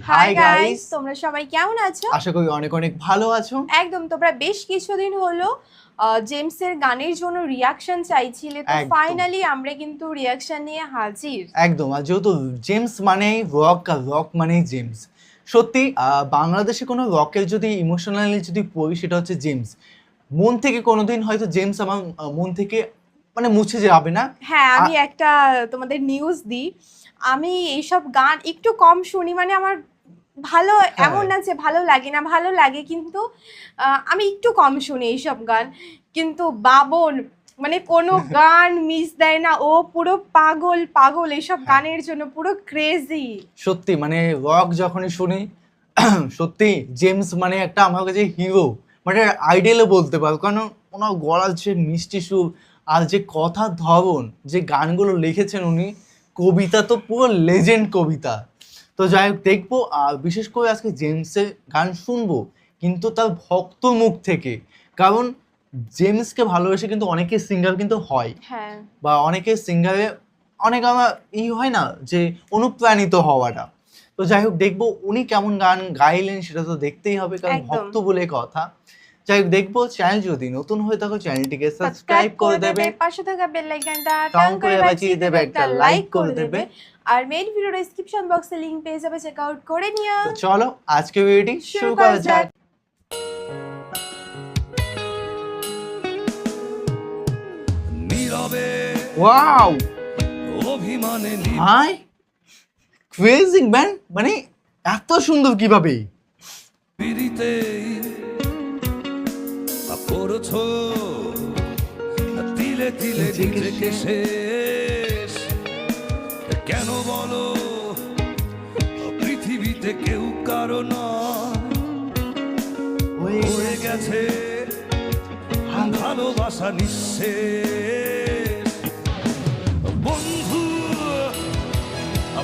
Hi guys, তোমরা সবাই কেমন আছো? আশা করি অনেক অনেক ভালো আছো। একদম, তোমরা বেশ কিছুদিন হলো জেমসের গানের জন্য রিয়াকশন চাইছিলে, তো ফাইনালি আমরা কিন্তু রিয়াকশন নিয়ে হাজির। একদম, আর যেহেতু জেমস মানেই রক আর রক মানেই জেমস, সত্যি বাংলাদেশে কোনো রকের যদি ইমোশনালি যদি পড়ি সেটা হচ্ছে জেমস। মন থেকে কোনোদিন হয়তো জেমস আমার মন থেকে মানে মুছে যাবে না। হ্যাঁ, আমি একটা তোমাদের নিউজ দিই, আমি এইসব গান একটু কম শুনি, মানে আমার ভালো এমন না যে ভালো লাগে না, ভালো লাগে, কিন্তু আমি একটু কম শুনি এইসব গান। কিন্তু বাবন মানে কোনো গান মিস দেয় না, ও পুরো পাগল পাগল এইসব গানের জন্য, পুরো ক্রেজি। সত্যি মানে রক যখনই শুনি সত্যি জেমস মানে একটা আমার কাছে হিরো, মানে আইডেলও বলতে পারো, কারণ ওনার গলার যে মিষ্টি সুর আর যে কথার ধরন, যে গানগুলো লিখেছেন উনি, কবিতা তো পুরো লেজেন্ড কবিতা। তো যাই হোক, দেখবো আর বিশেষ করে আজকে জেমসের গান শুনবো কিন্তু তার ভক্ত মুখ থেকে, কারণ জেমসকে ভালোবেসে কিন্তু অনেকে সিঙ্গার কিন্তু হয়, হ্যাঁ, বা অনেকে সিঙ্গারে অনেক আমার হয় না যে অনুপ্রাণিত হওয়াটা। তো যাই হোক, দেখবো উনি কেমন গান গাইলেন সেটা তো দেখতেই হবে, কারণ ভক্ত বলে কথা। যাই হোক, দেখবো। চ্যানেল যদি নতুন হয়ে থাকো চ্যানেলটিকে সাবস্ক্রাইব করে দেবে, পাশে থাকা বেল আইকনটা টং করে বাজিয়ে দেবে, একটা লাইক করে দেবে, আর মেইন ভিডিও ডেসক্রিপশন বক্সে লিংক পেয়ে যাবে, চেক আউট করে নিও। তো চলো আজকে ভিডিওটি শুরু করা যাক। নীরবে ওয়াও, অভিমানে হাই ক্রেজি ম্যান, মানে এত সুন্দর কিভাবে নিবিড়িতে পড়ছো তিলে তিলে নিজেকে শেষ। কেন বলো পৃথিবীতে কেউ কারো নয়, হয়ে গেছে ভালোবাসা নিঃশেষ। বন্ধু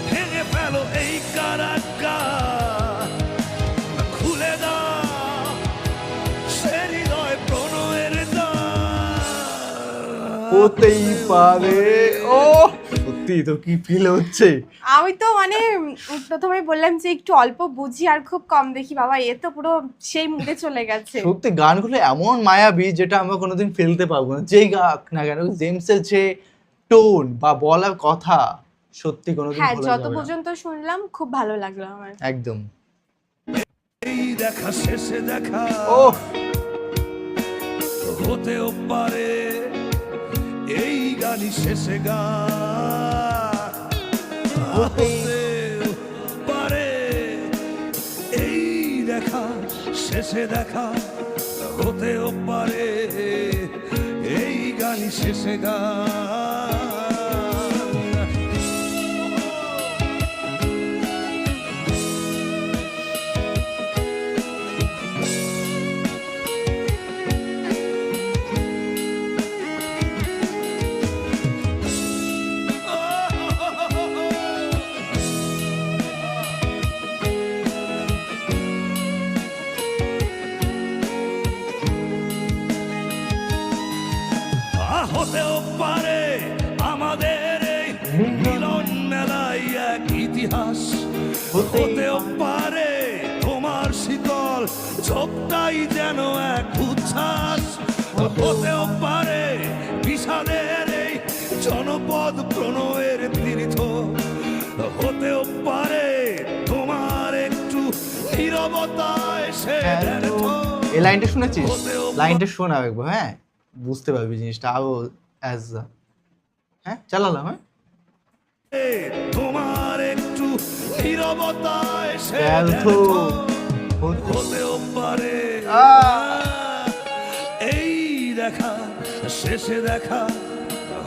ভেঙে ফেলো এই কারাগার, খুলে দাও সে হৃদয় প্রণয়ের দ্বার। হতেই পারে। ও সত্যি তো কি ফিল হচ্ছে। আমি তো মানে প্রথমে বললাম যে একটু অল্প বুঝি আর খুব কম দেখি, বাবা এ তো পুরো সেই মুডে চলে গেছে। সত্যি গানগুলো এমন মায়াবী যেটা আমরা কোনোদিন ফেলতে পারবো না, যেই গাক না কেন। জেমসের যে টোন বা বলার কথা সত্যি কোনোদিন হ্যাঁ, ভোলা যত যাবে না। পর্যন্ত শুনলাম খুব ভালো লাগলো আমার। একদম। এই দেখা শেষে দেখা ও হতেও পারে এই গানই শেষে গান, হতেও পারে এই দেখা শেষে দেখা, হতেও পারে এই গানই শেষে গান। হতেও পারে আমাদের এই মিলন মেলায় এক ইতিহাস, হতেও পারে তোমার শীতল ঝোপটাই যেন এক উচ্ছ্বাস, হতেও পারে বিষাদের এই জনপদ প্রণয়ের তীর্থ, হতেও পারে তোমার একটু নীরবতায় সে ব্যর্থ। এই লাইনটা শুনেছিস? লাইনটা শোনা একবার, হ্যাঁ বুঝতে পারবি জিনিসটা আরো অ্যাজ। হ্যাঁ চালালাম। হ্যাঁ, তোমার একটু নীরবতায় সে ব্যর্থ হতেও পারে এই দেখা শেষে দেখা,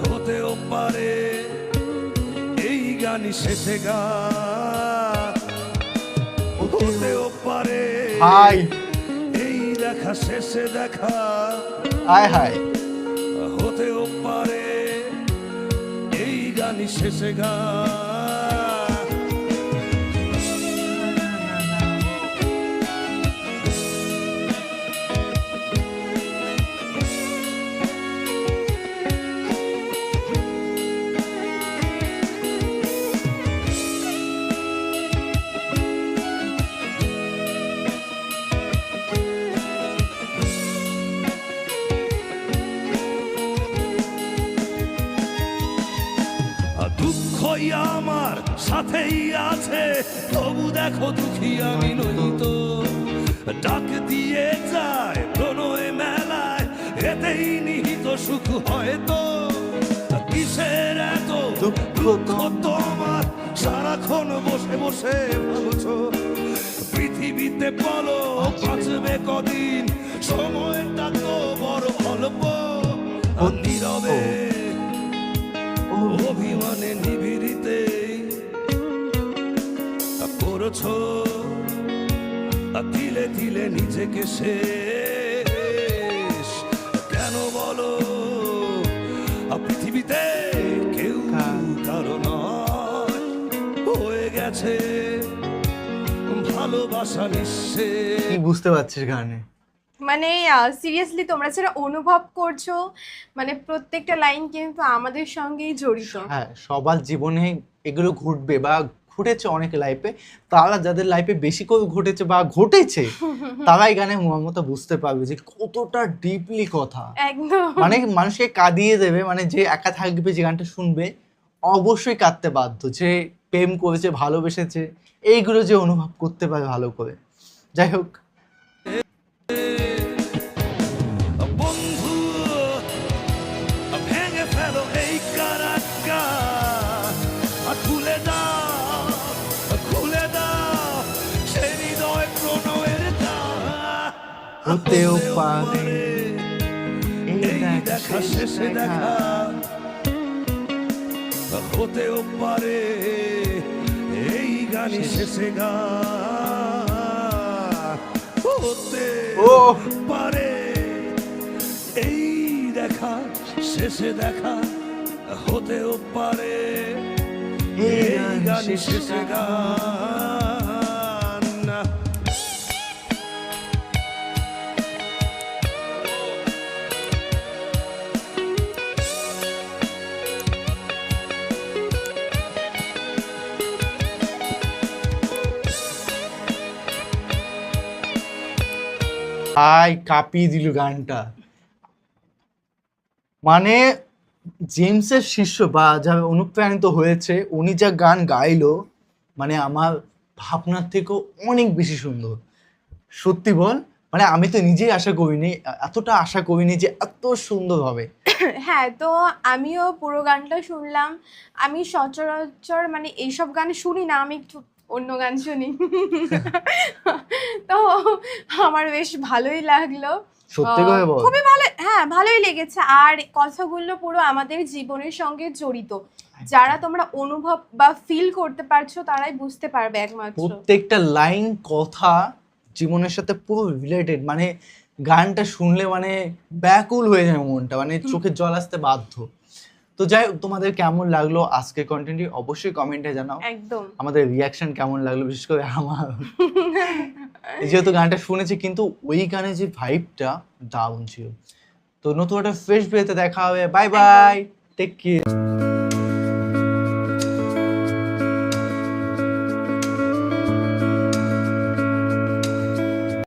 হতেও পারে এই গানই শেষে গান, হতেও পারে হাই এই দেখা শেষে দেখা, হাই হাই, হতেও পারে এই গানই শেষে গান। সাথেই আছে, তবু দেখো দুঃখী আমি নই তো। ডাক দিয়ে যায় প্রণয় মেলায়, এতেই নিহিত সুখ হয়তো। কিসের এত দুঃখ তোমার, সারাক্ষণ বসে বসে ভাবছো। পৃথিবীতে বলো বাঁচবে কদিন, সময়টা তো বড় অল্প। নীরবে অভিমানে নিবিড়িতে করছো তিলে তিলে নিজেকে শেষ। কেন বলো পৃথিবীতে কেউ কারো নয়, হয়ে গেছে ভালোবাসা নিঃশেষ। কি বুঝতে পারছিস গানে? মানে সিরিয়াসলি তোমরা যারা অনুভব করছো, মানে প্রত্যেকটা লাইন কিন্তু আমাদের সঙ্গেই জড়িত। হ্যাঁ, সবার জীবনে এগুলো ঘটবে বা ঘটেছে অনেক লাইফে। তারা যাদের লাইফে বেশি করে ঘটেছে বা ঘটেছে তারাই গানের মর্মতা বুঝতে পারবে যে কতটা ডিপলি কথা। একদম মানে মানুষকে কাঁদিয়ে দেবে, মানে যে একা থাকবে যে গানটা শুনবে অবশ্যই কাঁদতে বাধ্য, যে প্রেম করেছে ভালোবেসেছে এইগুলো যে অনুভব করতে পারে ভালো করে। যাই হোক, বন্ধু ভেঙে ফেলো এই কারাক্কা, খুলে দাও খুলে দাও সে হৃদয় প্রণয়ের দ্বার। হতেও পারে এই দেখা শেষে দেখা, হতেও পারে এই গানই শেষে গান। হতে পারে এই দেখা শেষে দেখা, হতেও পারে এই গানই শেষে গান। কাঁপিয়ে দিল গানটা। মানে জেমসের শিষ্য বা যারা অনুপ্রাণিত হয়েছে, উনি যা গান গাইলো মানে আমার ভাবনার থেকেও অনেক বেশি সুন্দর। সত্যি বল, মানে আমি তো নিজেই আশা করিনি, এতটা আশা করিনি যে এত সুন্দর হবে। হ্যাঁ, তো আমিও পুরো গানটা শুনলাম। আমি সচরাচর মানে এইসব গান শুনি না, আমি একটু অন্য গান শুনি। তো আমার বেশ ভালোই লাগলো। সত্যি করে বল। খুবই ভালো, হ্যাঁ ভালোই লেগেছে। আর কথাগুলো পুরো আমাদের জীবনের সঙ্গে জড়িত। যারা তোমরা অনুভব বা ফিল করতে পারছো তারাই বুঝতে পারবে একমাত্র। প্রত্যেকটা লাইন কথা জীবনের সাথে পুরো রিলেটেড। মানে গানটা শুনলে মানে ব্যাকুল হয়ে যায় মনটা, মানে চোখে জল আসতে বাধ্য। তো যাই হোক, তোমাদের কেমন লাগলো আজকের কন্টেন্টটি অবশ্যই কমেন্টে জানাও। একদম আমাদের রিয়াকশন কেমন লাগলো, বিশেষ করে আমার। যেহেতু গানটা শুনেছি, কিন্তু ওই গানে যে ভাইবটা দারুণ ছিল। তো নতুন একটা ফ্রেশ ভিডিওতে দেখা হবে। Bye bye, take care.